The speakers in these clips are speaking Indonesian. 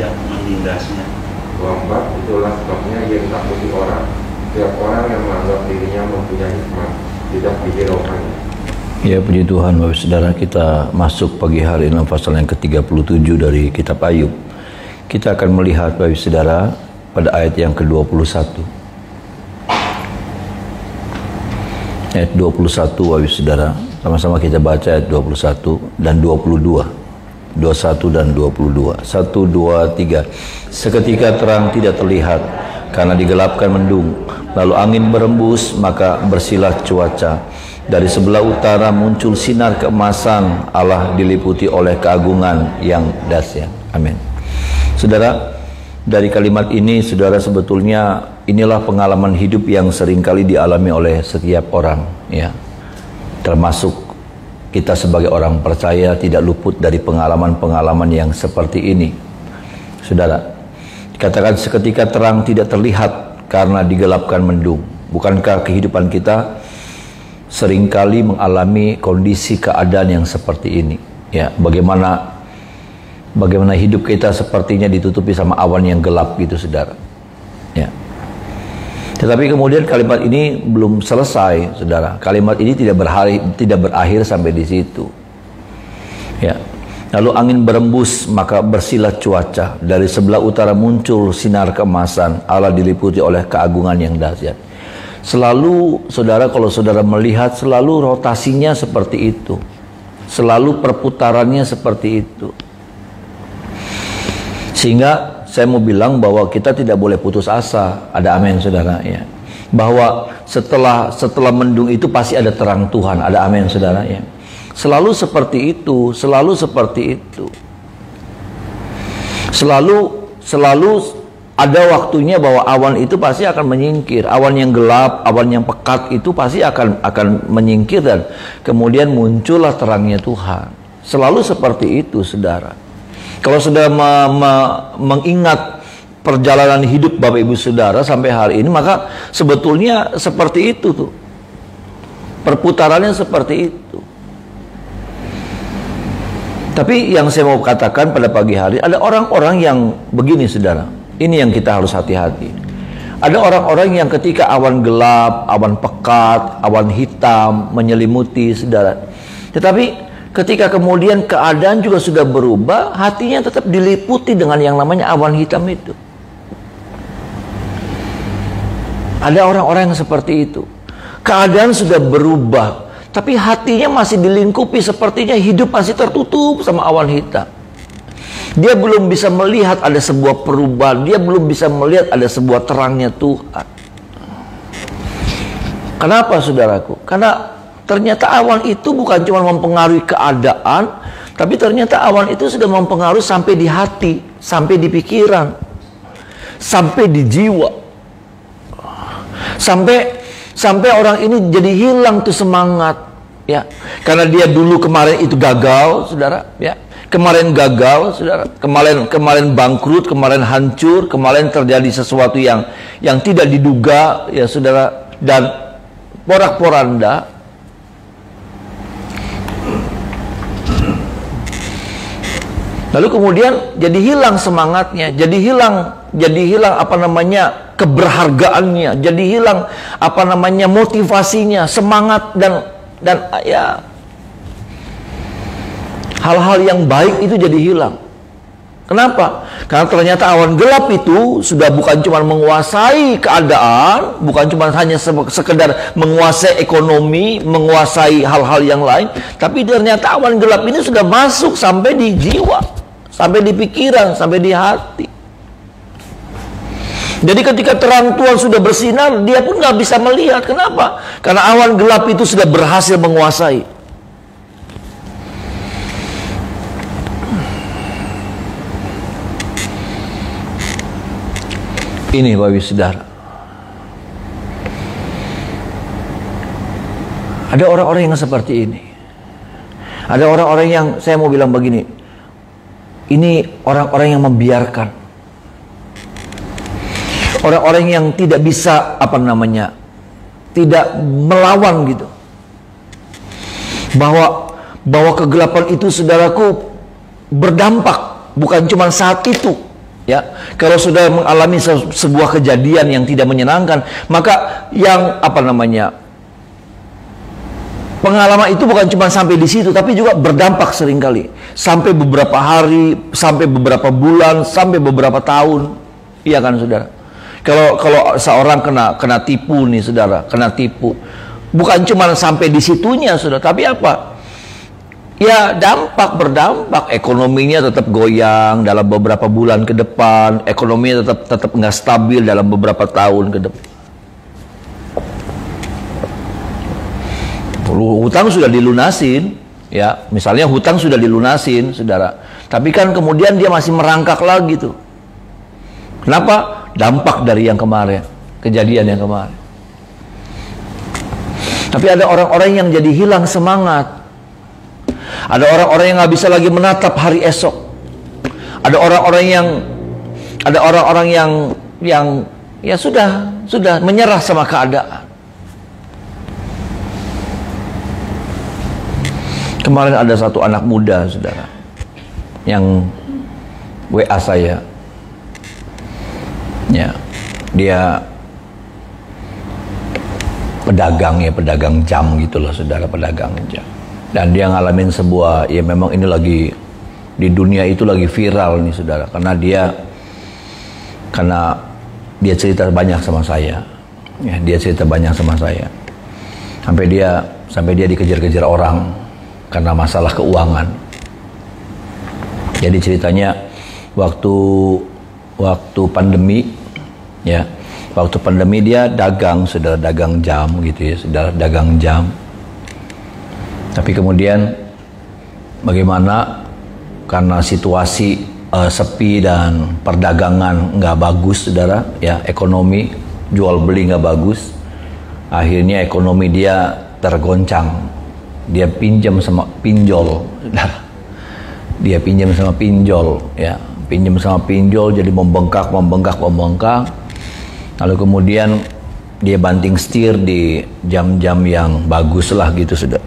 tidak menindasnya. Keempat, itulah sebabnya ia ditakuti orang. Setiap orang yang menganggap dirinya mempunyai hikmat tidak dihiraukannya. Ya, puji Tuhan, Bapak Saudara, kita masuk pagi hari dalam pasal yang ke-37 dari kitab Ayub. Kita akan melihat, Bapak Saudara, pada ayat yang ke-21. Ayat 21, Bapak Saudara. Sama-sama kita baca ayat 21 dan 22. 21 dan 22. 1, 2, 3. Seketika terang tidak terlihat karena digelapkan mendung. Lalu angin berembus, maka bersilah cuaca. Dari sebelah utara muncul sinar keemasan, Allah diliputi oleh keagungan yang dahsyat. Amin. Saudara, dari kalimat ini, saudara, sebetulnya inilah pengalaman hidup yang seringkali dialami oleh setiap orang, ya. Termasuk kita sebagai orang percaya tidak luput dari pengalaman-pengalaman yang seperti ini. Saudara, dikatakan seketika terang tidak terlihat karena digelapkan mendung. Bukankah kehidupan kita seringkali mengalami kondisi keadaan yang seperti ini? Ya, bagaimana hidup kita sepertinya ditutupi sama awan yang gelap gitu, saudara. Ya. Tetapi kemudian kalimat ini belum selesai, saudara. Kalimat ini tidak berakhir sampai di situ. Ya. Lalu angin berembus, maka bersilah cuaca. Dari sebelah utara muncul sinar keemasan, Allah diliputi oleh keagungan yang dahsyat. Selalu, saudara, kalau saudara melihat, selalu rotasinya seperti itu. Selalu perputarannya seperti itu. Sehingga saya mau bilang bahwa kita tidak boleh putus asa. Ada amin, saudara, ya. Bahwa setelah mendung itu pasti ada terang Tuhan. Ada amin, saudara, ya. Selalu seperti itu, selalu seperti itu. Selalu ada waktunya bahwa awan itu pasti akan menyingkir. Awan yang gelap, awan yang pekat itu pasti akan menyingkir dan kemudian muncullah terangnya Tuhan. Selalu seperti itu, saudara. Kalau sudah mengingat perjalanan hidup Bapak Ibu Saudara sampai hari ini, maka sebetulnya seperti itu tuh. Perputarannya seperti itu. Tapi yang saya mau katakan pada pagi hari, ada orang-orang yang begini, saudara. Ini yang kita harus hati-hati. Ada orang-orang yang ketika awan gelap, awan pekat, awan hitam menyelimuti, saudara. Tetapi ketika kemudian keadaan juga sudah berubah, hatinya tetap diliputi dengan yang namanya awan hitam itu. Ada orang-orang yang seperti itu. Keadaan sudah berubah, tapi hatinya masih dilingkupi, sepertinya hidup masih tertutup sama awan hitam. Dia belum bisa melihat ada sebuah perubahan. Dia belum bisa melihat ada sebuah terangnya Tuhan. Kenapa, saudaraku? Karena ternyata awan itu bukan cuma mempengaruhi keadaan, tapi ternyata awan itu sudah mempengaruhi sampai di hati, sampai di pikiran, sampai di jiwa. Sampai orang ini jadi hilang tuh semangat, ya. Karena dia dulu kemarin itu gagal, saudara, ya. Kemarin gagal, saudara. Kemarin bangkrut, kemarin hancur, kemarin terjadi sesuatu yang tidak diduga, ya, saudara, dan porak-poranda. Lalu kemudian jadi hilang semangatnya, jadi hilang apa namanya keberhargaannya, jadi hilang apa namanya motivasinya, semangat dan ya hal-hal yang baik itu jadi hilang. Kenapa? Karena ternyata awan gelap itu sudah bukan cuma menguasai keadaan, bukan cuma hanya sekedar menguasai ekonomi, menguasai hal-hal yang lain, tapi ternyata awan gelap ini sudah masuk sampai di jiwa, sampai di pikiran, sampai di hati. Jadi ketika terang Tuhan sudah bersinar, dia pun nggak bisa melihat. Kenapa? Karena awan gelap itu sudah berhasil menguasai. Ini Bapak Ibu Saudara. Ada orang-orang yang seperti ini. Ada orang-orang yang, saya mau bilang begini, ini orang-orang yang membiarkan. Orang-orang yang tidak bisa, apa namanya, tidak melawan gitu. Bahwa kegelapan itu, saudaraku, berdampak. Bukan cuma saat itu. Ya, kalau sudah mengalami sebuah kejadian yang tidak menyenangkan, maka yang pengalaman itu bukan cuma sampai di situ, tapi juga berdampak seringkali sampai beberapa hari, sampai beberapa bulan, sampai beberapa tahun. Iya kan, saudara? Kalau seorang kena tipu nih, saudara, kena tipu, bukan cuma sampai di situnya, saudara, tapi apa? Ya, berdampak, ekonominya tetap goyang dalam beberapa bulan ke depan, ekonominya tetap nggak stabil dalam beberapa tahun ke depan. Hutang sudah dilunasin, ya, misalnya hutang sudah dilunasin, saudara, tapi kan kemudian dia masih merangkak lagi tuh. Kenapa? Dampak dari yang kemarin, kejadian yang kemarin. Tapi ada orang-orang yang jadi hilang semangat. Ada orang-orang yang nggak bisa lagi menatap hari esok. Ada orang-orang yang ya sudah menyerah sama keadaan. Kemarin ada satu anak muda, saudara, yang WA saya. Ya, dia pedagang jam gitu loh, saudara, pedagang jam. Dan dia ngalamin sebuah, ya memang ini lagi di dunia itu lagi viral nih, saudara, karena dia cerita banyak sama saya. Ya, dia cerita banyak sama saya. Sampai dia dikejar-kejar orang karena masalah keuangan. Jadi ceritanya waktu pandemi, ya, waktu pandemi dia dagang, saudara, dagang jam gitu ya, saudara, dagang jam. Tapi kemudian bagaimana, karena situasi sepi dan perdagangan nggak bagus, saudara, ya, ekonomi jual beli nggak bagus, akhirnya ekonomi dia tergoncang. Dia pinjam sama pinjol, saudara. Dia pinjam sama pinjol, ya, pinjam sama pinjol, jadi membengkak. Lalu kemudian dia banting setir di jam-jam yang bagus lah gitu, saudara.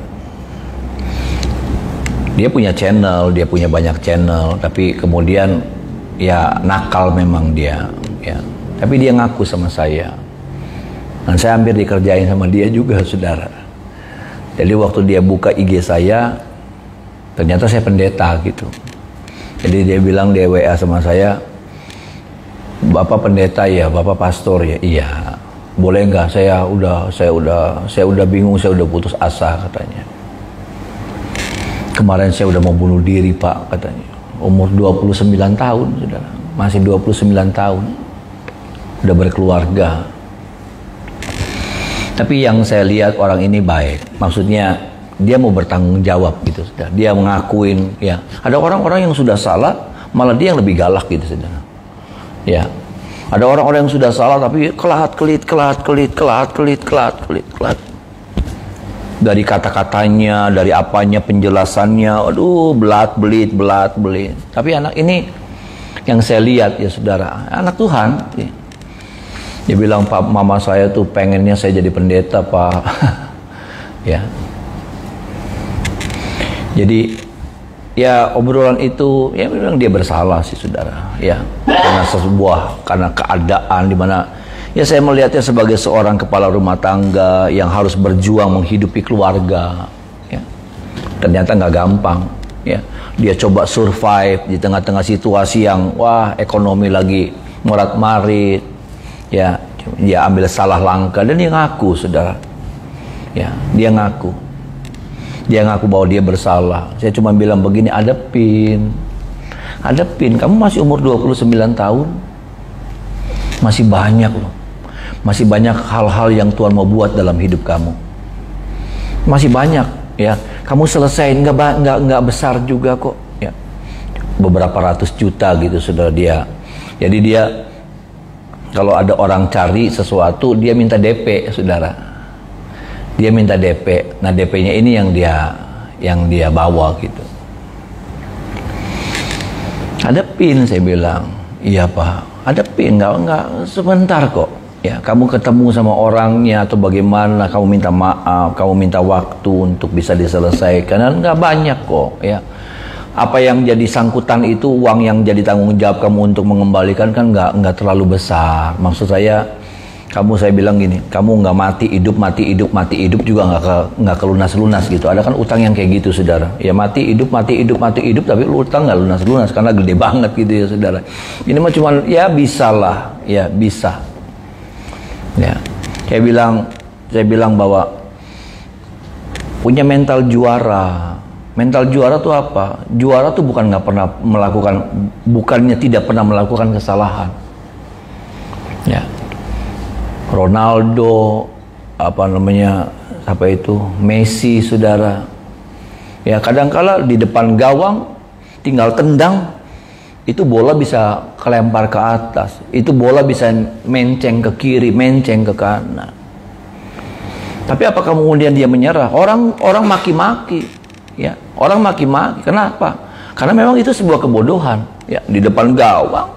Dia punya channel, dia punya banyak channel, tapi kemudian ya nakal memang dia, ya. Tapi dia ngaku sama saya, dan saya hampir dikerjain sama dia juga, saudara. Jadi waktu dia buka IG saya, ternyata saya pendeta gitu. Jadi dia bilang, dia WA sama saya, "Bapak pendeta ya, Bapak pastor ya?" "Iya." "Boleh nggak? Saya udah bingung, saya udah putus asa," katanya. "Kemarin saya udah mau bunuh diri, Pak," katanya. Umur 29 tahun, saudara. Masih 29 tahun. Udah berkeluarga. Tapi yang saya lihat orang ini baik. Maksudnya dia mau bertanggung jawab gitu, saudara. Dia mengakuin, ya. Ada orang-orang yang sudah salah, malah dia yang lebih galak gitu, saudara. Ya. Ada orang-orang yang sudah salah tapi kelat-kelit. Dari kata-katanya, dari apanya, penjelasannya, aduh, belat-belit. Tapi anak ini yang saya lihat, ya, saudara, anak Tuhan. Ya. Dia bilang, "Pak, mama saya tuh pengennya saya jadi pendeta, Pak." Ya. Jadi ya obrolan itu, ya memang dia bersalah sih, saudara. Ya, karena keadaan di mana, ya saya melihatnya sebagai seorang kepala rumah tangga yang harus berjuang menghidupi keluarga. Ya. Ternyata nggak gampang. Ya. Dia coba survive di tengah-tengah situasi yang, wah, ekonomi lagi morat-marit. Ya, dia ambil salah langkah dan dia ngaku, saudara. Ya, dia ngaku bahwa dia bersalah. Saya cuma bilang begini, hadapin. Kamu masih umur 29 tahun. Masih banyak loh. Masih banyak hal-hal yang Tuhan mau buat dalam hidup kamu. Masih banyak, ya. Kamu selesai, nggak besar juga kok, ya. Beberapa ratus juta gitu, saudara, dia. Jadi dia, kalau ada orang cari sesuatu, dia minta DP, saudara. Dia minta DP. Nah, DP-nya ini yang dia bawa gitu. Hadapin, saya bilang. Iya, Pak. Hadapin, nggak sebentar kok. Ya, kamu ketemu sama orangnya atau bagaimana, kamu minta maaf, kamu minta waktu untuk bisa diselesaikan, dan nggak banyak kok, ya. apa yang jadi sangkutan itu, uang yang jadi tanggung jawab kamu untuk mengembalikan kan nggak terlalu besar. Maksud saya bilang gini, kamu nggak mati hidup juga nggak kelunas gitu. Ada kan utang yang kayak gitu, saudara. Ya mati hidup, tapi lu utang nggak lunas karena gede banget gitu ya, saudara. Ini mah cuman ya bisa lah, ya bisa. Ya, saya bilang bahwa punya mental juara. Mental juara tuh apa? Juara tuh bukannya tidak pernah melakukan kesalahan. Ya. Ronaldo, Messi, saudara. Ya, kadangkala di depan gawang tinggal tendang, itu bola bisa kelempar ke atas. Itu bola bisa menceng ke kiri, menceng ke kanan. Tapi apakah kemudian dia menyerah? Orang maki-maki. Ya, orang maki-maki. Kenapa? Karena memang itu sebuah kebodohan. Ya, di depan gawang.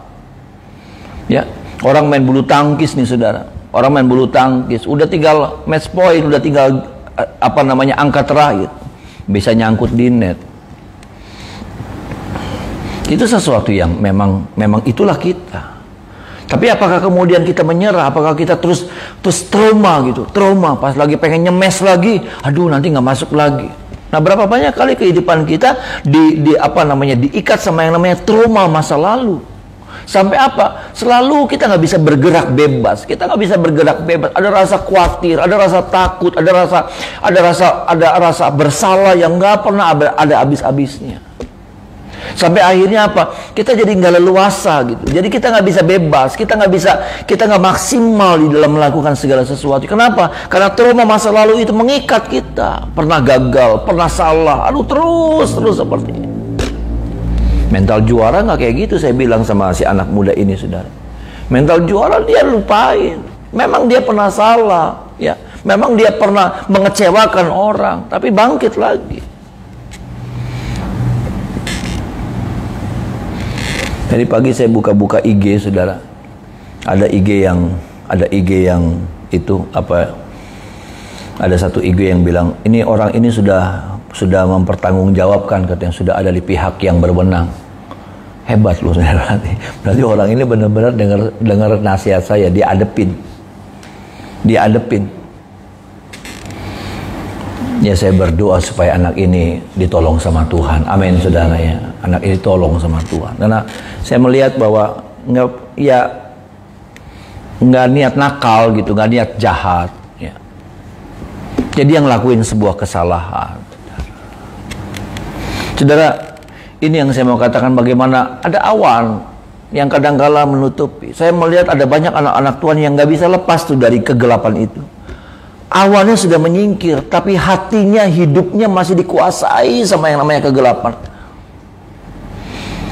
Ya, orang main bulu tangkis nih, saudara. Orang main bulu tangkis, udah tinggal match point, udah tinggal angka terakhir, bisa nyangkut di net. Itu sesuatu yang memang itulah kita. Tapi apakah kemudian kita menyerah? Apakah kita terus trauma gitu? Trauma pas lagi pengen nyemes lagi, aduh nanti nggak masuk lagi. Nah, berapa banyak kali kehidupan kita diikat sama yang namanya trauma masa lalu. Sampai apa? Selalu kita nggak bisa bergerak bebas. Kita nggak bisa bergerak bebas. Ada rasa khawatir, ada rasa takut, ada rasa bersalah yang nggak pernah ada habis-habisnya. Sampai akhirnya apa? Kita jadi nggak leluasa gitu. Jadi kita nggak bisa bebas. Kita nggak maksimal di dalam melakukan segala sesuatu. Kenapa? Karena trauma masa lalu itu mengikat kita. Pernah gagal, pernah salah, terus seperti ini. Mental juara nggak kayak gitu, saya bilang sama si anak muda ini, saudara. Mental juara dia lupain. Memang dia pernah salah, ya. Memang dia pernah mengecewakan orang, tapi bangkit lagi. Tadi pagi saya buka-buka IG, saudara. Ada IG yang itu ada satu IG yang bilang, ini orang ini sudah mempertanggungjawabkan, katanya sudah ada di pihak yang berwenang. Hebat loh, saudara. Berarti orang ini benar-benar dengar nasihat saya, diadepin. Ya, saya berdoa supaya anak ini ditolong sama Tuhan. Amin, saudara ya. Anak ini tolong sama Tuhan. Karena saya melihat bahwa nggak niat nakal gitu, nggak niat jahat. Ya. Jadi yang lakuin sebuah kesalahan. Saudara, ini yang saya mau katakan, bagaimana ada awan yang kadangkala menutupi. Saya melihat ada banyak anak-anak Tuhan yang nggak bisa lepas tuh dari kegelapan itu. Awannya sudah menyingkir, tapi hatinya, hidupnya masih dikuasai sama yang namanya kegelapan.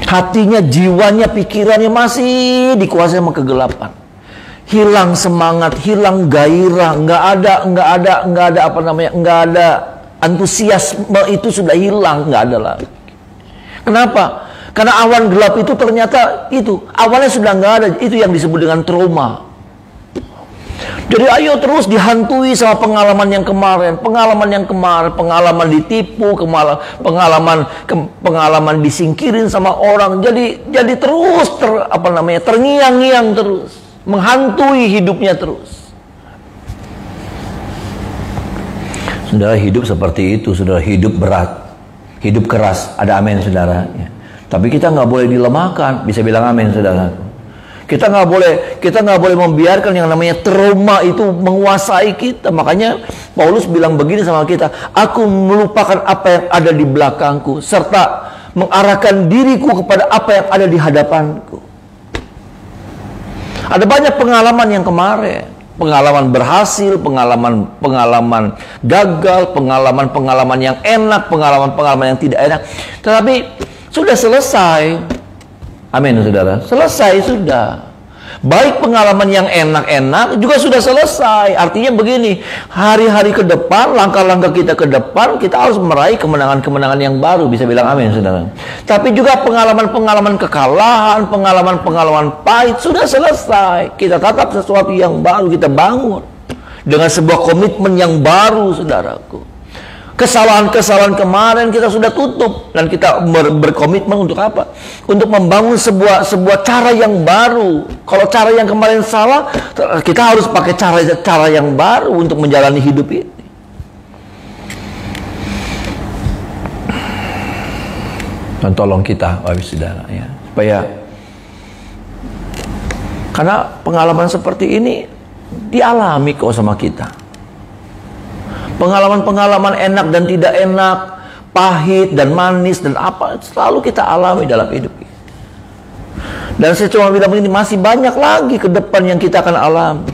Hatinya, jiwanya, pikirannya masih dikuasai sama kegelapan. Hilang semangat, hilang gairah, nggak ada antusiasme, itu sudah hilang, nggak ada lagi. Kenapa? Karena awan gelap itu ternyata awalnya sudah nggak ada. Itu yang disebut dengan trauma. Jadi ayo terus dihantui sama pengalaman yang kemarin, pengalaman ditipu, pengalaman disingkirin sama orang. Jadi terus terngiang-ngiang terus, menghantui hidupnya terus. Saudara, hidup seperti itu, saudara. Hidup berat, hidup keras. Ada amin, saudara. Ya. Tapi kita nggak boleh dilemahkan. Bisa bilang amin, saudara. Kita nggak boleh membiarkan yang namanya trauma itu menguasai kita. Makanya Paulus bilang begini sama kita, aku melupakan apa yang ada di belakangku, serta mengarahkan diriku kepada apa yang ada di hadapanku. Ada banyak pengalaman yang kemarin, pengalaman berhasil, pengalaman gagal, pengalaman yang enak, pengalaman yang tidak enak. Tetapi sudah selesai. Amin, saudara. Selesai sudah. Baik pengalaman yang enak-enak juga sudah selesai. Artinya begini, hari-hari ke depan, langkah-langkah kita ke depan, kita harus meraih kemenangan-kemenangan yang baru. Bisa bilang amin, saudara. Tapi juga pengalaman-pengalaman kekalahan, pengalaman-pengalaman pahit sudah selesai. Kita tatap sesuatu yang baru, kita bangun dengan sebuah komitmen yang baru, saudaraku. Kesalahan-kesalahan kemarin kita sudah tutup, dan kita berkomitmen untuk apa? Untuk membangun sebuah cara yang baru. Kalau cara yang kemarin salah, kita harus pakai cara yang baru untuk menjalani hidup ini. Dan tolong kita, Bapak Saudara, ya, supaya, karena pengalaman seperti ini dialami kok sama kita. Pengalaman-pengalaman enak dan tidak enak, pahit dan manis dan apa, selalu kita alami dalam hidup ini. Dan saya cuma bilang begini, masih banyak lagi ke depan yang kita akan alami.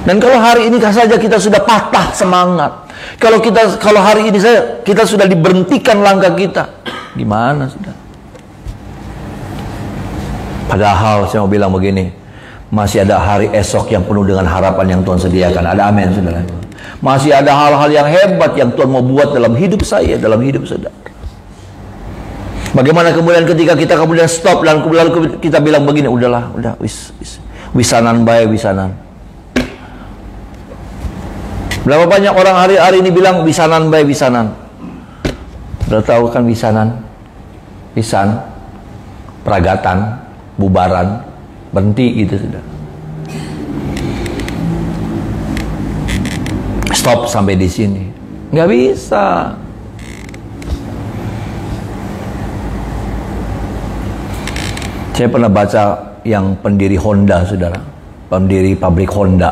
Dan kalau hari ini saja kita sudah patah semangat, kalau hari ini saja kita sudah diberhentikan langkah kita, gimana sudah? Padahal saya mau bilang begini, masih ada hari esok yang penuh dengan harapan yang Tuhan sediakan. Ada amin, saudara. Masih ada hal-hal yang hebat yang Tuhan mau buat dalam hidup saya, dalam hidup saudara. Bagaimana kemudian ketika kita kemudian stop dan lalu kita bilang begini, udah wisanan bae wisanan. Berapa banyak orang hari-hari ini bilang wisanan bae wisanan. Udah tahu kan wisanan? Wisan, peragatan, bubaran, berhenti gitu sudah. Stop sampai di sini. Nggak bisa. Saya pernah baca yang pendiri Honda, saudara. Pendiri pabrik Honda.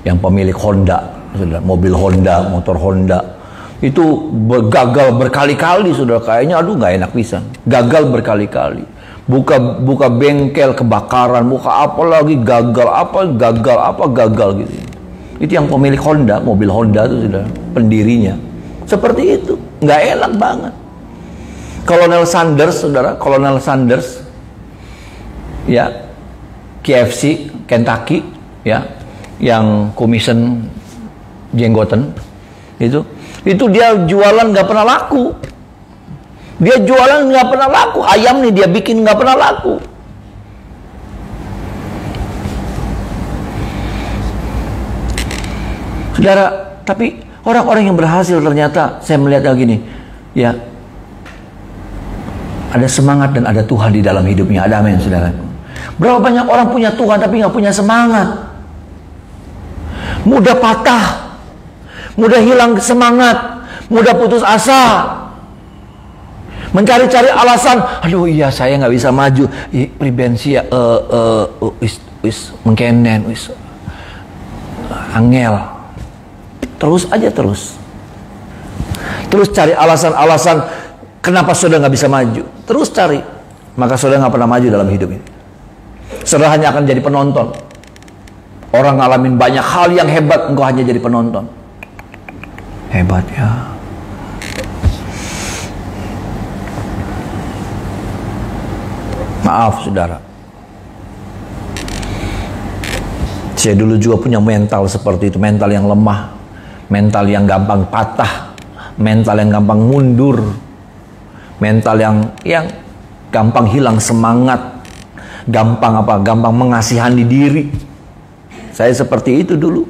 Yang pemilik Honda, saudara. Mobil Honda, motor Honda. Itu gagal berkali-kali, saudara. Kayaknya aduh nggak enak pisan. Gagal berkali-kali. Buka bengkel kebakaran, buka apa lagi gagal gitu. Itu yang pemilik Honda, mobil Honda itu sudah pendirinya. Seperti itu, nggak enak banget. Colonel Sanders, saudara, Colonel Sanders, ya, KFC, Kentucky, ya, yang komisen jenggoten, itu dia jualan nggak pernah laku. Dia jualan nggak pernah laku. Ayam nih dia bikin nggak pernah laku. Saudara, tapi orang-orang yang berhasil ternyata saya melihat gini, ya, ada semangat dan ada Tuhan di dalam hidupnya. Ada amin, saudara. Berapa banyak orang punya Tuhan tapi nggak punya semangat, mudah patah, mudah hilang semangat, mudah putus asa. Mencari-cari alasan, aduh iya saya nggak bisa maju, pribensi ya, mengkenen, angel, terus cari alasan-alasan kenapa saudara nggak bisa maju, terus cari, maka saudara nggak pernah maju dalam hidup ini. Saudara hanya akan jadi penonton. Orang ngalamin banyak hal yang hebat, engkau hanya jadi penonton. Hebat ya. Maaf saudara, saya dulu juga punya mental seperti itu. Mental yang lemah, mental yang gampang patah, mental yang gampang mundur, mental yang gampang hilang semangat, gampang mengasihani diri. Saya seperti itu dulu.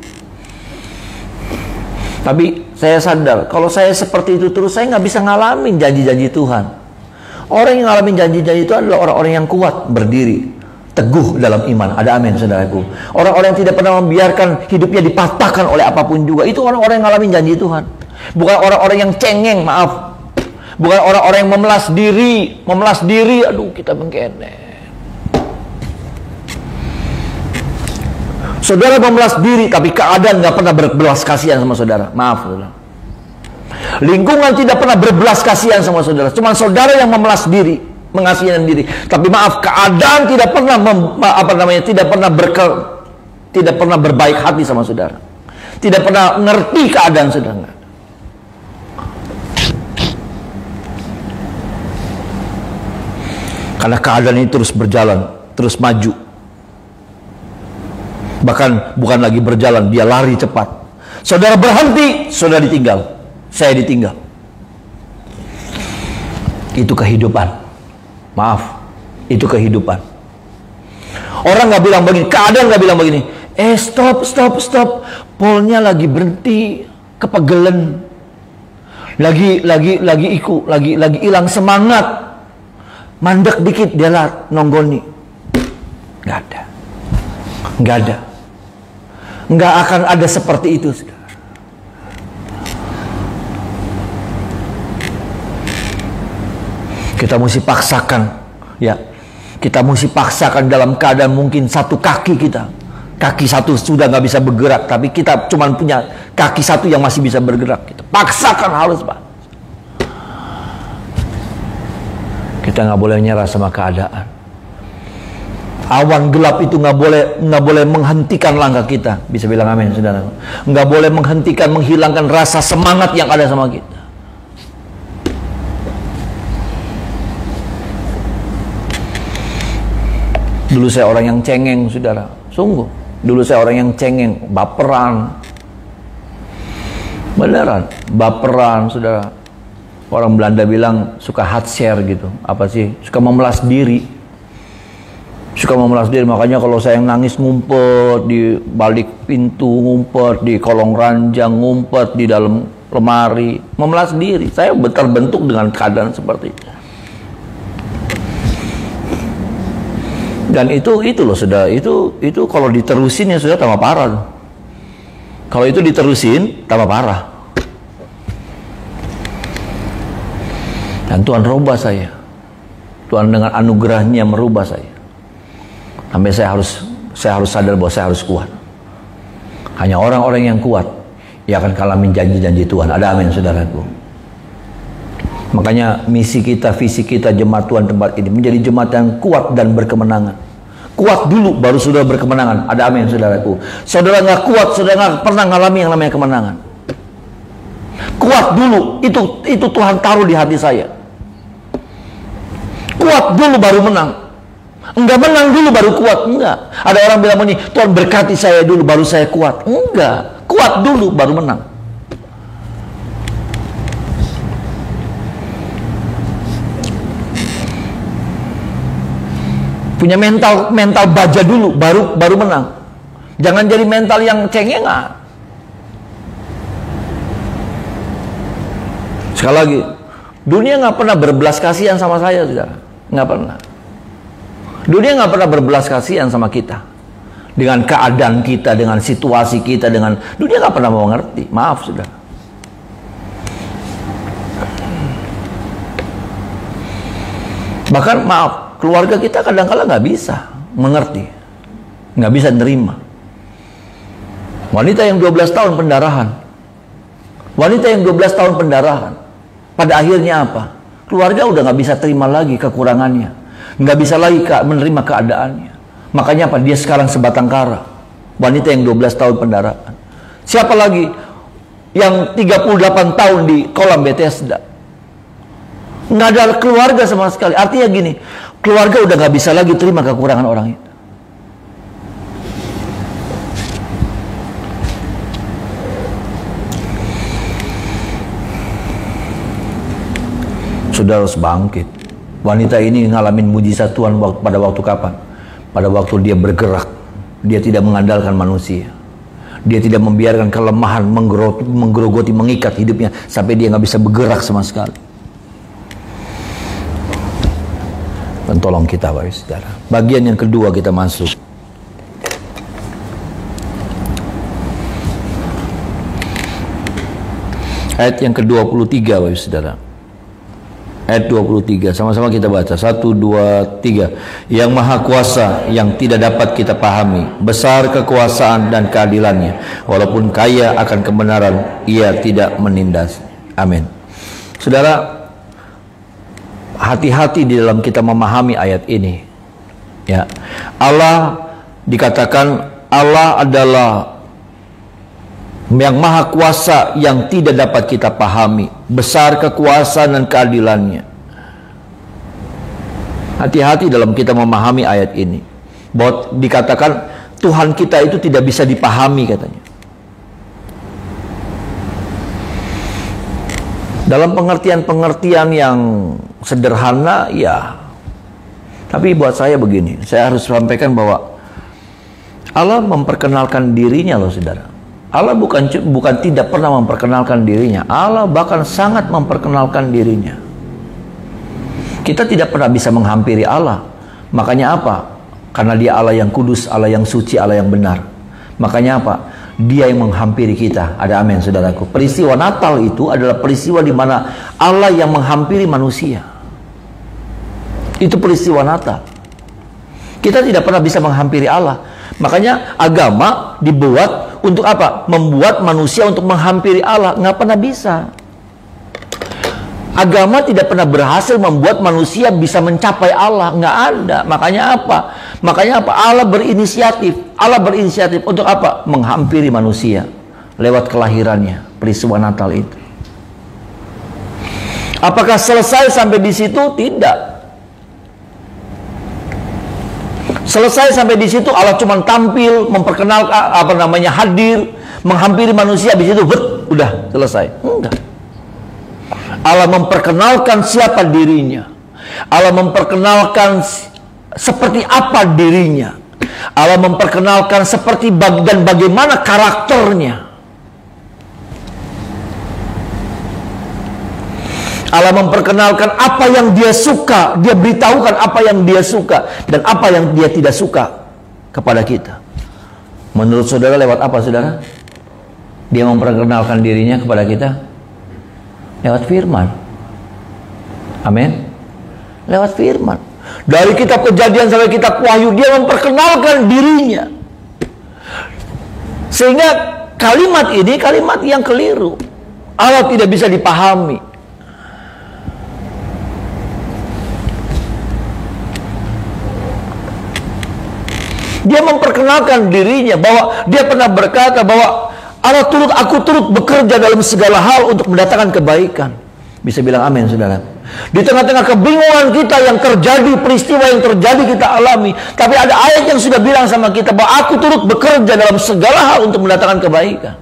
Tapi saya sadar, kalau saya seperti itu terus, saya nggak bisa ngalamin janji-janji Tuhan. Orang yang ngalamin janji-janji itu adalah orang-orang yang kuat, berdiri, teguh dalam iman. Ada amin, saudaraku. Orang-orang yang tidak pernah membiarkan hidupnya dipatahkan oleh apapun juga. Itu orang-orang yang ngalamin janji Tuhan. Bukan orang-orang yang cengeng, maaf. Bukan orang-orang yang memelas diri. Aduh, kita mengkene. Saudara memelas diri, tapi keadaan nggak pernah berbelas kasihan sama saudara. Maaf, saudara. Lingkungan tidak pernah berbelas kasihan sama saudara. Cuma saudara yang memelas diri, mengasihi diri. Tapi maaf, keadaan tidak pernah tidak pernah berbaik hati sama saudara. Tidak pernah ngerti keadaan saudara. Karena keadaan ini terus berjalan, terus maju. Bahkan bukan lagi berjalan, dia lari cepat. Saudara berhenti, saudara ditinggal. Saya ditinggal. Itu kehidupan. Maaf, itu kehidupan. Orang nggak bilang begini, keadaan nggak bilang begini. Stop. Polnya lagi berhenti. kepegelen, lagi hilang semangat, mandek dikit dia nonggoni. Nggak ada, nggak akan ada seperti itu. Kita mesti paksakan, ya. Kita mesti paksakan dalam keadaan mungkin satu kaki kita. Kaki satu sudah nggak bisa bergerak, tapi kita cuma punya kaki satu yang masih bisa bergerak. Kita paksakan harus, Pak. Kita nggak boleh nyerah sama keadaan. Awan gelap itu nggak boleh menghentikan langkah kita. Bisa bilang amin, saudara. Nggak boleh menghentikan, menghilangkan rasa semangat yang ada sama kita. Dulu saya orang yang cengeng, saudara. Sungguh. Dulu saya orang yang cengeng, baperan. Beneran, baperan, saudara. Orang Belanda bilang suka hatshare gitu. Apa sih? Suka memelas diri. Makanya kalau saya yang nangis, ngumpet di balik pintu, ngumpet di kolong ranjang, ngumpet di dalam lemari, memelas diri. Saya terbentuk dengan keadaan seperti itu. Dan itu loh, saudara, itu kalau diterusin ya sudah tambah parah. Kalau itu diterusin tambah parah. Dan Tuhan rubah saya. Tuhan dengan anugerahnya merubah saya. Sampai saya harus sadar bahwa saya harus kuat. Hanya orang-orang yang kuat yang akan kalamin janji-janji Tuhan. Ada amin, saudaraku. Makanya misi kita, visi kita jemaat Tuhan tempat ini menjadi jemaat yang kuat dan berkemenangan. Kuat dulu baru sudah berkemenangan. Ada amin, saudaraku. Saudara nggak kuat, saudara nggak pernah ngalami yang namanya kemenangan. Kuat dulu, itu Tuhan taruh di hati saya. Kuat dulu baru menang. Enggak, menang dulu baru kuat. Enggak. Ada orang bilang begini, Tuhan berkati saya dulu baru saya kuat. Enggak. Kuat dulu baru menang. Punya mental baja dulu baru menang. Jangan jadi mental yang cengengan. Sekali lagi, dunia nggak pernah berbelas kasihan sama saya, saudara. Nggak pernah. Dunia nggak pernah berbelas kasihan sama kita. Dengan keadaan kita, dengan situasi kita, dunia nggak pernah mau ngerti. Maaf, saudara. Bahkan maaf, keluarga kita kadang-kala nggak bisa mengerti, nggak bisa nerima. Wanita yang 12 tahun pendarahan, pada akhirnya apa? Keluarga udah nggak bisa terima lagi kekurangannya, nggak bisa lagi menerima keadaannya. Makanya apa? Dia sekarang sebatang kara. Wanita yang 12 tahun pendarahan. Siapa lagi yang 38 tahun di kolam Bethesda? Nggak ada keluarga sama sekali. Artinya gini, keluarga udah nggak bisa lagi terima kekurangan orang itu. Saudara harus bangkit. Wanita ini ngalamin mujizat Tuhan pada waktu kapan? Pada waktu dia bergerak. Dia tidak mengandalkan manusia. Dia tidak membiarkan kelemahan menggerogoti, mengikat hidupnya sampai dia nggak bisa bergerak sama sekali. Dan tolong kita, Bapak Saudara. Bagian yang kedua kita masuk. Ayat yang ke-23, Bapak Saudara. Ayat 23, sama-sama kita baca. 1, 2, 3. Yang maha kuasa, yang tidak dapat kita pahami. Besar kekuasaan dan keadilannya. Walaupun kaya akan kebenaran, ia tidak menindas. Amin. Saudara, hati-hati di dalam kita memahami ayat ini. Ya, Allah dikatakan Allah adalah yang maha kuasa yang tidak dapat kita pahami. Besar kekuasaan dan keadilannya. Hati-hati dalam kita memahami ayat ini. Bahwa dikatakan Tuhan kita itu tidak bisa dipahami katanya. Dalam pengertian-pengertian yang sederhana, ya. Tapi buat saya begini, saya harus sampaikan bahwa Allah memperkenalkan dirinya loh, saudara. Allah bukan tidak pernah memperkenalkan dirinya. Allah bahkan sangat memperkenalkan dirinya. Kita tidak pernah bisa menghampiri Allah. Makanya apa? Karena dia Allah yang kudus, Allah yang suci, Allah yang benar. Makanya apa? Dia yang menghampiri kita. Ada amin, saudaraku. Peristiwa Natal itu adalah peristiwa di mana Allah yang menghampiri manusia. Itu peristiwa Natal. Kita tidak pernah bisa menghampiri Allah. Makanya agama dibuat untuk apa? Membuat manusia untuk menghampiri Allah. Nggak pernah bisa. Agama tidak pernah berhasil membuat manusia bisa mencapai Allah. Nggak ada. Makanya apa? Makanya apa? Allah berinisiatif. Allah berinisiatif untuk apa? Menghampiri manusia lewat kelahirannya, peristiwa Natal itu. Apakah selesai sampai di situ? Tidak. Selesai sampai di situ, Allah cuma tampil, memperkenalkan hadir, menghampiri manusia, di situ udah selesai. Enggak. Allah memperkenalkan siapa dirinya. Allah memperkenalkan seperti apa dirinya. Allah memperkenalkan seperti dan bagaimana karakternya. Allah memperkenalkan apa yang dia suka. Dia beritahukan apa yang dia suka dan apa yang dia tidak suka kepada kita. Menurut saudara lewat apa, saudara? Dia memperkenalkan dirinya kepada kita lewat firman. Amin. Lewat firman. Dari kitab Kejadian sampai kitab Wahyu, dia memperkenalkan dirinya. Sehingga kalimat ini kalimat yang keliru. Allah tidak bisa dipahami. Dia memperkenalkan dirinya bahwa dia pernah berkata bahwa aku turut bekerja dalam segala hal untuk mendatangkan kebaikan. Bisa bilang amin, saudara. Di tengah-tengah kebingungan kita yang terjadi, peristiwa yang terjadi kita alami, tapi ada ayat yang sudah bilang sama kita bahwa aku turut bekerja dalam segala hal untuk mendatangkan kebaikan.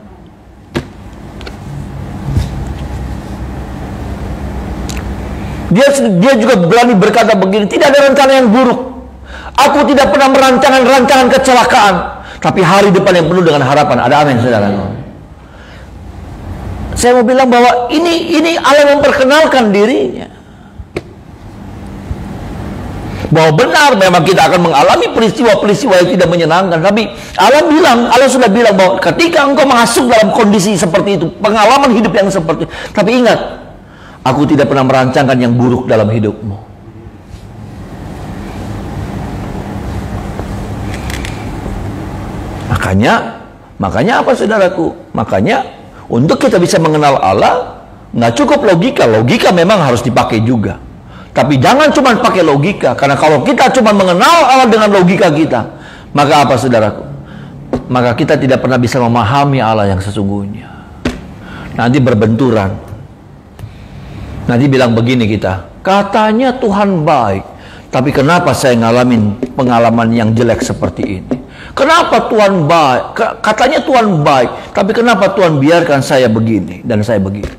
Dia juga berani berkata begini, tidak ada rencana yang buruk. Aku tidak pernah merancangkan rancangan kecelakaan, tapi hari depan yang penuh dengan harapan. Ada amin, saudara. Saya mau bilang bahwa ini Allah memperkenalkan dirinya. Bahwa benar memang kita akan mengalami peristiwa-peristiwa yang tidak menyenangkan, tapi Allah sudah bilang bahwa ketika engkau masuk dalam kondisi seperti itu, pengalaman hidup yang seperti itu, tapi ingat, aku tidak pernah merancangkan yang buruk dalam hidupmu. Makanya apa, saudaraku? Makanya untuk kita bisa mengenal Allah, nggak cukup logika. Logika memang harus dipakai juga. Tapi jangan cuma pakai logika. Karena kalau kita cuma mengenal Allah dengan logika kita, maka apa, saudaraku? Maka kita tidak pernah bisa memahami Allah yang sesungguhnya. Nanti berbenturan. Nanti bilang begini kita, katanya Tuhan baik, tapi kenapa saya ngalamin pengalaman yang jelek seperti ini? Kenapa Tuhan baik? Katanya Tuhan baik, tapi kenapa Tuhan biarkan saya begini dan saya begini?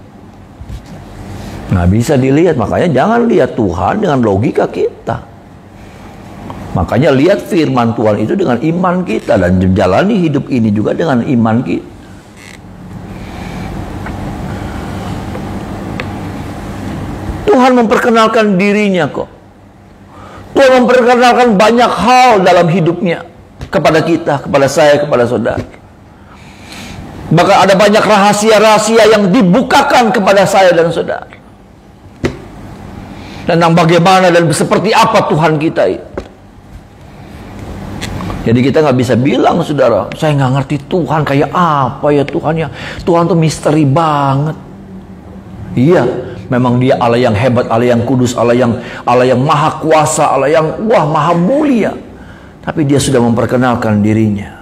Nggak bisa dilihat. Makanya jangan lihat Tuhan dengan logika kita. Makanya lihat firman Tuhan itu dengan iman kita, dan jalani hidup ini juga dengan iman kita. Tuhan memperkenalkan dirinya kok. Tuhan memperkenalkan banyak hal dalam hidupnya kepada kita, kepada saya, kepada saudara. Maka ada banyak rahasia-rahasia yang dibukakan kepada saya dan saudara, tentang bagaimana dan seperti apa Tuhan kita itu. Jadi kita nggak bisa bilang, saudara, saya nggak ngerti Tuhan kayak apa ya Tuhan ya. Tuhan tuh misteri banget. Iya, memang dia Allah yang hebat, Allah yang kudus, Allah yang maha kuasa, Allah yang maha mulia. Tapi dia sudah memperkenalkan dirinya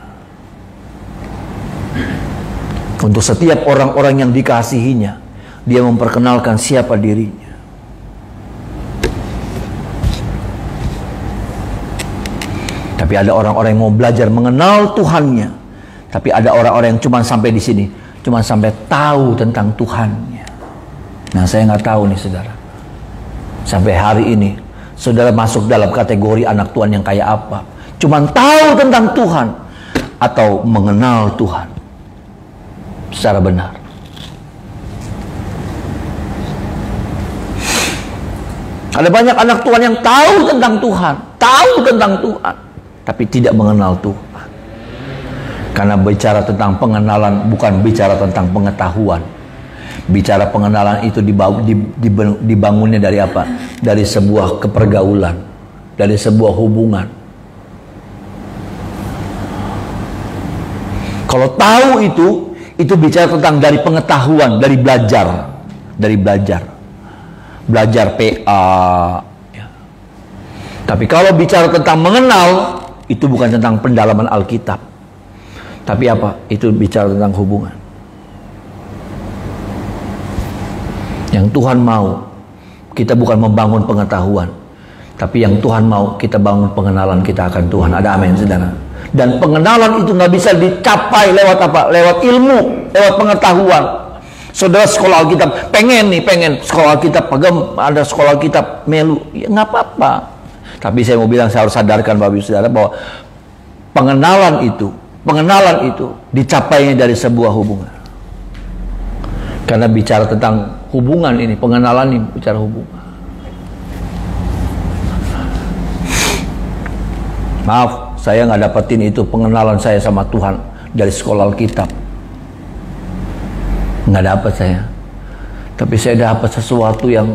untuk setiap orang-orang yang dikasihinya. Dia memperkenalkan siapa dirinya. Tapi ada orang-orang yang mau belajar mengenal Tuhannya. Tapi ada orang-orang yang cuma sampai di sini, cuma sampai tahu tentang Tuhannya. Nah, saya nggak tahu nih, saudara. Sampai hari ini, saudara masuk dalam kategori anak Tuhan yang kayak apa? Cuman tahu tentang Tuhan atau mengenal Tuhan? secara benar. Ada banyak anak Tuhan yang tahu tentang Tuhan, tapi tidak mengenal Tuhan. Karena bicara tentang pengenalan bukan bicara tentang pengetahuan. Bicara pengenalan itu dibangunnya dari apa? Dari sebuah kepergaulan, dari sebuah hubungan. Kalau tahu itu bicara tentang dari pengetahuan, dari belajar, belajar PA. Ya. Tapi kalau bicara tentang mengenal, itu bukan tentang pendalaman Alkitab, tapi apa? Itu bicara tentang hubungan. Yang Tuhan mau, kita bukan membangun pengetahuan, tapi yang Tuhan mau, kita bangun pengenalan kita akan Tuhan. Ada amin, saudara? Dan pengenalan itu nggak bisa dicapai lewat apa? Lewat ilmu, lewat pengetahuan. Saudara sekolah Alkitab, pengen sekolah Alkitab, ada sekolah Alkitab melu, ya nggak apa-apa. Tapi saya mau bilang, saya harus sadarkan Bapak Ibu Saudara bahwa pengenalan itu dicapainya dari sebuah hubungan. Karena bicara tentang hubungan ini, pengenalan ini bicara hubungan. Maaf, saya nggak dapetin itu pengenalan saya sama Tuhan dari sekolah Alkitab. Nggak dapat saya. Tapi saya dapat sesuatu yang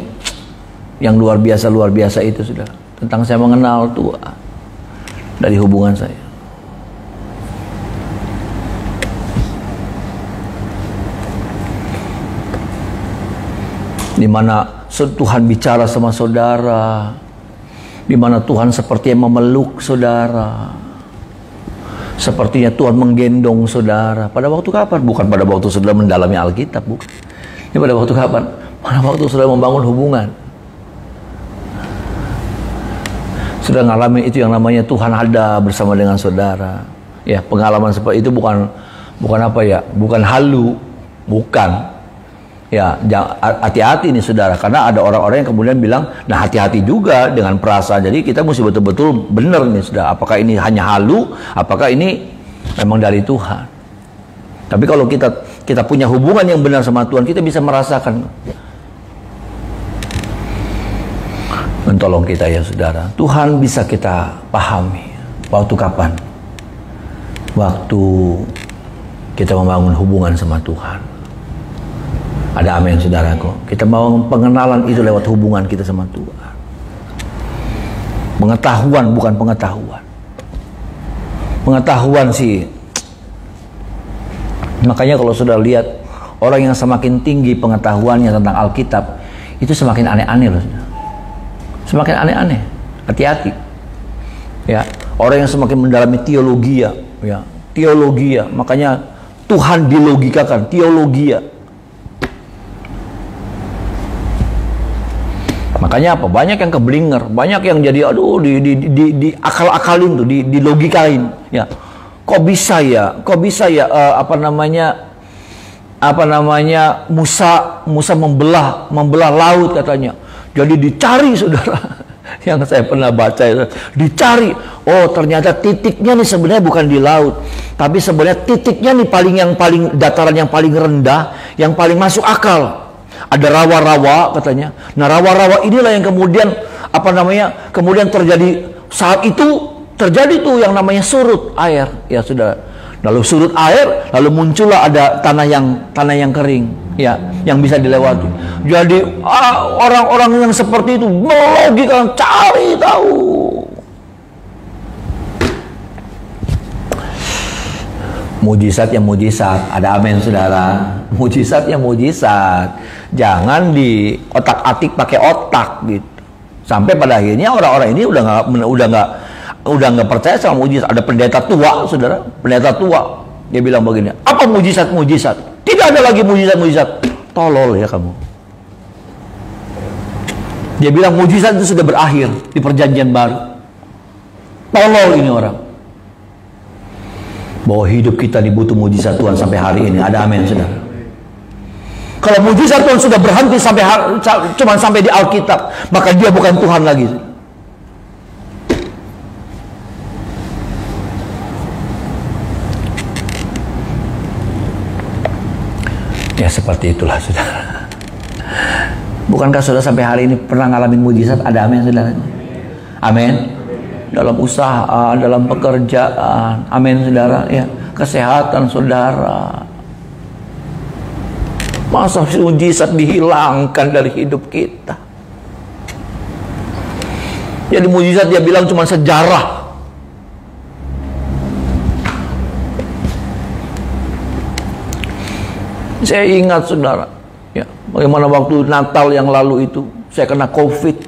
luar biasa itu, sudah. Tentang saya mengenal Tuhan dari hubungan saya. Di mana Tuhan bicara sama saudara, di mana Tuhan sepertinya memeluk saudara, sepertinya Tuhan menggendong saudara. Pada waktu kapan? Bukan pada waktu saudara mendalami Alkitab, bukan. Ini pada waktu kapan? Pada waktu saudara membangun hubungan. Sudah ngalamin itu yang namanya Tuhan ada bersama dengan saudara. Ya, pengalaman seperti itu bukan apa ya? Bukan halu, bukan. Ya, hati-hati nih saudara, karena ada orang-orang yang kemudian bilang, nah hati-hati juga dengan perasaan. Jadi kita mesti betul-betul benar nih saudara, apakah ini hanya halu, apakah ini memang dari Tuhan. Tapi kalau kita punya hubungan yang benar sama Tuhan, kita bisa merasakan. Mentolong kita ya saudara. Tuhan bisa kita pahami. Waktu kapan? Waktu kita membangun hubungan sama Tuhan. Ada amin saudaraku. Kita mau pengenalan itu lewat hubungan kita sama Tuhan. Pengetahuan bukan pengetahuan. Pengetahuan sih. Makanya kalau sudah lihat orang yang semakin tinggi pengetahuannya tentang Alkitab, itu semakin aneh-aneh loh. Semakin aneh-aneh. Hati-hati. Ya, orang yang semakin mendalami teologi ya. Teologi, makanya Tuhan dilogikakan, teologi. Makanya apa? Banyak yang keblinger, banyak yang jadi di akal-akalin tuh, dilogikain. Ya, kok bisa ya? Musa membelah laut katanya. Jadi dicari saudara. Yang saya pernah baca itu dicari. Oh, ternyata titiknya nih sebenarnya bukan di laut, tapi sebenarnya titiknya nih dataran yang paling rendah, yang paling masuk akal. Ada rawa-rawa katanya. Nah, rawa-rawa inilah yang kemudian kemudian terjadi, saat itu terjadi tuh yang namanya surut air. Ya sudah. Lalu surut air, lalu muncullah ada tanah yang kering, ya, yang bisa dilewati. Jadi orang-orang yang seperti itu melogikakan, cari tahu. Mujizat yang mujizat, ada amin saudara. Mujizat yang mujizat, jangan di otak-atik pakai otak gitu. Sampai pada akhirnya orang-orang ini udah nggak percaya sama mujizat. Ada pendeta tua saudara, pendeta tua, dia bilang begini, apa mujizat? Tidak ada lagi mujizat. Tolol ya kamu. Dia bilang mujizat itu sudah berakhir di perjanjian baru. Tolol ini orang. Bahwa hidup kita dibutuh mujizat Tuhan sampai hari ini. Ada amin saudara. Kalau mujizat Tuhan sudah berhenti cuma sampai di Alkitab, maka dia bukan Tuhan lagi. Ya seperti itulah saudara. Bukankah saudara sampai hari ini pernah ngalamin mujizat? Ada amin saudara? Amin. Dalam usaha, dalam pekerjaan, amin saudara. Ya, kesehatan saudara. Masa mujizat dihilangkan dari hidup kita? Jadi mujizat dia bilang cuma sejarah. Saya ingat saudara, ya, bagaimana waktu Natal yang lalu itu saya kena COVID.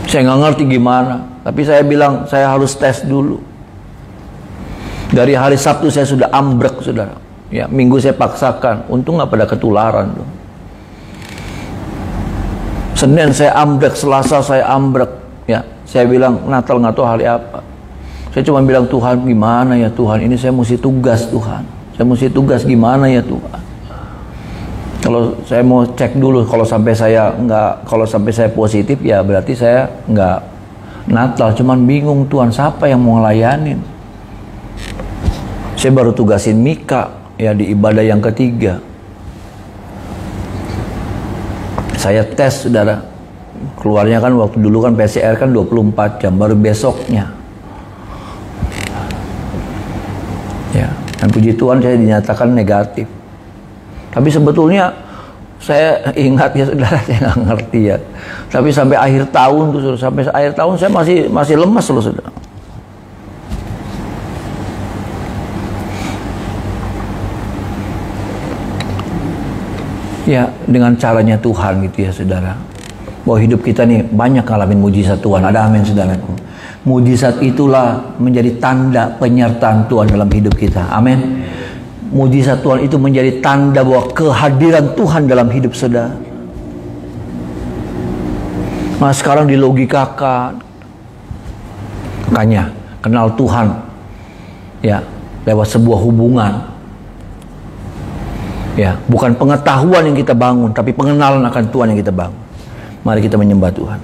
Saya nggak ngerti gimana, tapi saya bilang saya harus tes dulu. Dari hari Sabtu saya sudah ambrek saudara. Ya, Minggu saya paksakan, untung nggak pada ketularan tuh. Senin saya ambrek, Selasa saya ambrek. Ya, saya bilang Natal nggak tahu hari apa. Saya cuma bilang Tuhan gimana ya Tuhan, ini saya mesti tugas Tuhan. Saya mesti tugas gimana ya Tuhan. Kalau saya mau cek dulu, kalau sampai saya positif ya berarti saya nggak Natal. Cuman bingung Tuhan siapa yang mau ngelayanin. Saya baru tugasin Mika ya di ibadah yang ketiga. Saya tes saudara. Keluarnya kan waktu dulu kan PCR kan 24 jam, baru besoknya. Ya, dan puji Tuhan saya dinyatakan negatif. Tapi sebetulnya saya ingat ya saudara, saya nggak ngerti ya. Tapi sampai akhir tahun tuh, sampai akhir tahun saya masih lemas loh saudara. Ya, dengan caranya Tuhan gitu ya saudara. Bahwa hidup kita nih banyak ngalamin mujizat Tuhan. Ada amin saudaraku. Mujizat itulah menjadi tanda penyertaan Tuhan dalam hidup kita. Amin. Mujizat Tuhan itu menjadi tanda bahwa kehadiran Tuhan dalam hidup saudara. Nah sekarang dilogikakan. Makanya kenal Tuhan ya lewat sebuah hubungan. Ya, bukan pengetahuan yang kita bangun, tapi pengenalan akan Tuhan yang kita bangun. Mari kita menyembah Tuhan.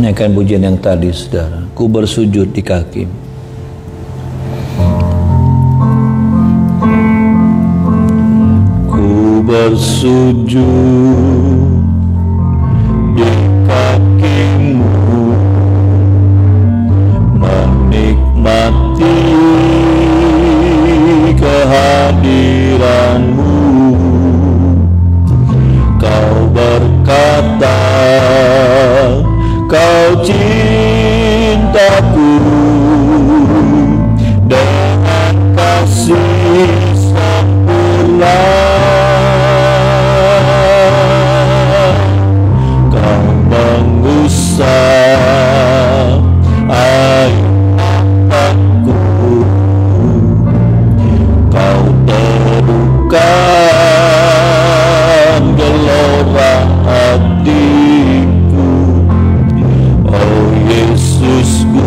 Naikkan pujian yang tadi saudara. Ku bersujud di kakimu. Ku bersujud di kakimu, menikmati kehadiranmu. Kau berkata Kau cintaku dengan kasih sempurna. Kau mengusap air mataku. Kau teduhkan gelora hatiku. Oh Yesusku,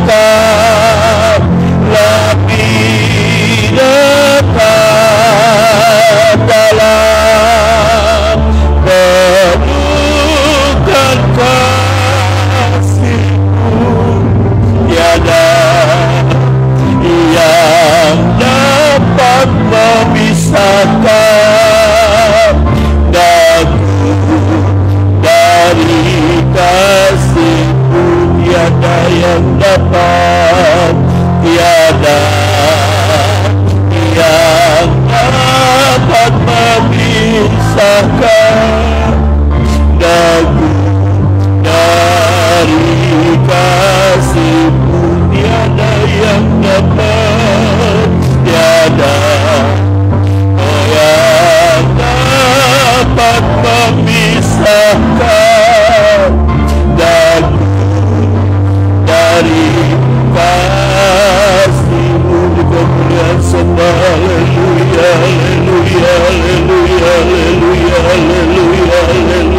dekat, lebih dekat dalam pelukan kasih-Mu. Tiada yang dapat memisahkan daku dari kasih-Mu. Tiada yang dapat, tiada yang dapat memisahkan daku dari kasih-Mu. Tiada yang dapat, tiada yang dapat memisahkan daku dari kasih-Mu. Di kemuliaan sembah, haleluya, haleluya, haleluya, haleluya, haleluya, haleluya.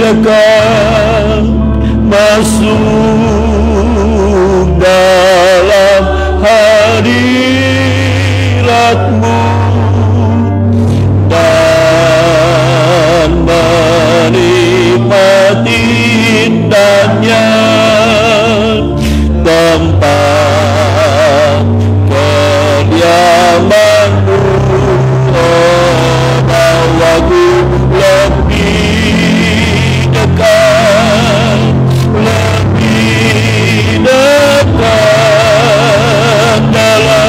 dekat masuk dalam hadirat-Mu dan menikmati indahnya tempat kediaman-Mu. Oh, bawaku lebih dekat dalam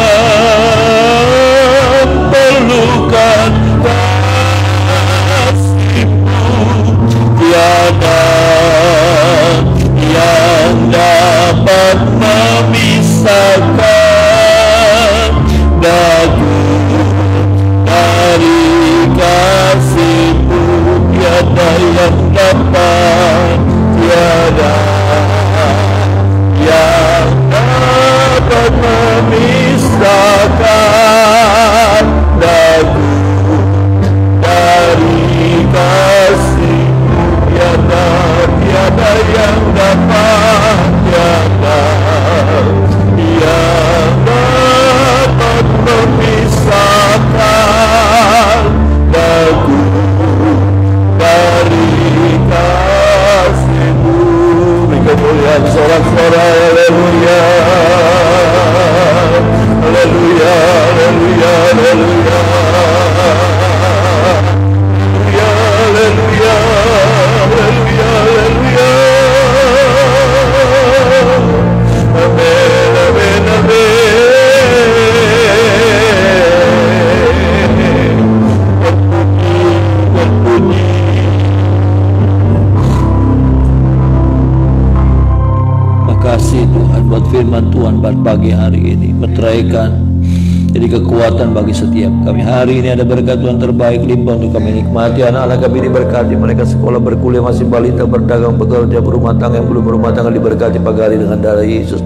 memisahkan aku dari kasih-Mu. Beri kemuliaan sorak-sorai, haleluya, haleluya, haleluya, haleluya, haleluya, haleluya, haleluya. Amin, amin, amin. Makasih Tuhan buat firman Tuhan buat pagi hari ini, meteraikan jadi kekuatan bagi setiap kami. Hari ini ada berkat Tuhan terbaik limpah untuk kami nikmati. Anak-anak kami diberkati, mereka sekolah, berkuliah, masih balita, berdagang, bekerja, berumah tangga, yang belum berumah tangga diberkati pagi hari dengan darah Yesus.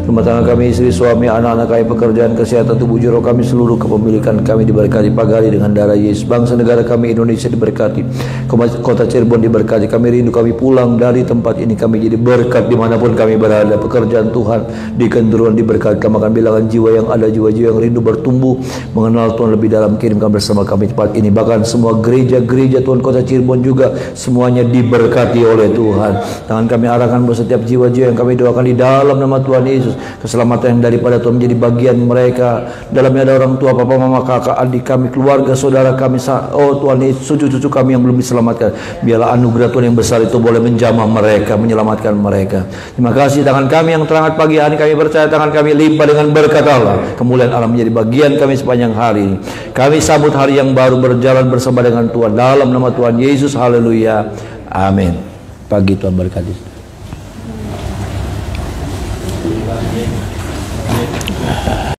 Rumah tangga kami, istri, suami, anak-anak kami, pekerjaan, kesehatan, tubuh, jiwa kami, seluruh kepemilikan kami diberkati pagi hari dengan darah Yesus. Bangsa negara kami Indonesia diberkati, kota Cirebon diberkati. Kami rindu kami pulang dari tempat ini, kami jadi berkat dimanapun kami berada. Pekerjaan Tuhan di kenduruan diberkati. Kami akan bilangan jiwa yang ada, jiwa-jiwa yang rindu bertumbuh mengenal Tuhan lebih dalam, kirimkan bersama kami tempat ini. Bahkan semua gereja-gereja Tuhan kota Cirebon juga semuanya diberkati oleh Tuhan. Tangan kami arahkan buat setiap jiwa-jiwa yang kami doakan di dalam nama Tuhan Yesus. Keselamatan yang daripada Tuhan menjadi bagian mereka. Dalamnya ada orang tua, papa, mama, kakak, adik kami, keluarga, saudara kami. Oh Tuhan Yesus, cucu-cucu kami yang belum diselamatkan, biarlah anugerah Tuhan yang besar itu boleh menjamah mereka, menyelamatkan mereka. Terima kasih. Tangan kami yang terangkat pagi hari, kami percaya tangan kami limpah dengan berkat Allah. Kemuliaan Allah menjadi bagian kami sepanjang hari ini. Kami sambut hari yang baru, berjalan bersama dengan Tuhan dalam nama Tuhan Yesus. Haleluya, amin. Pagi Tuhan berkati.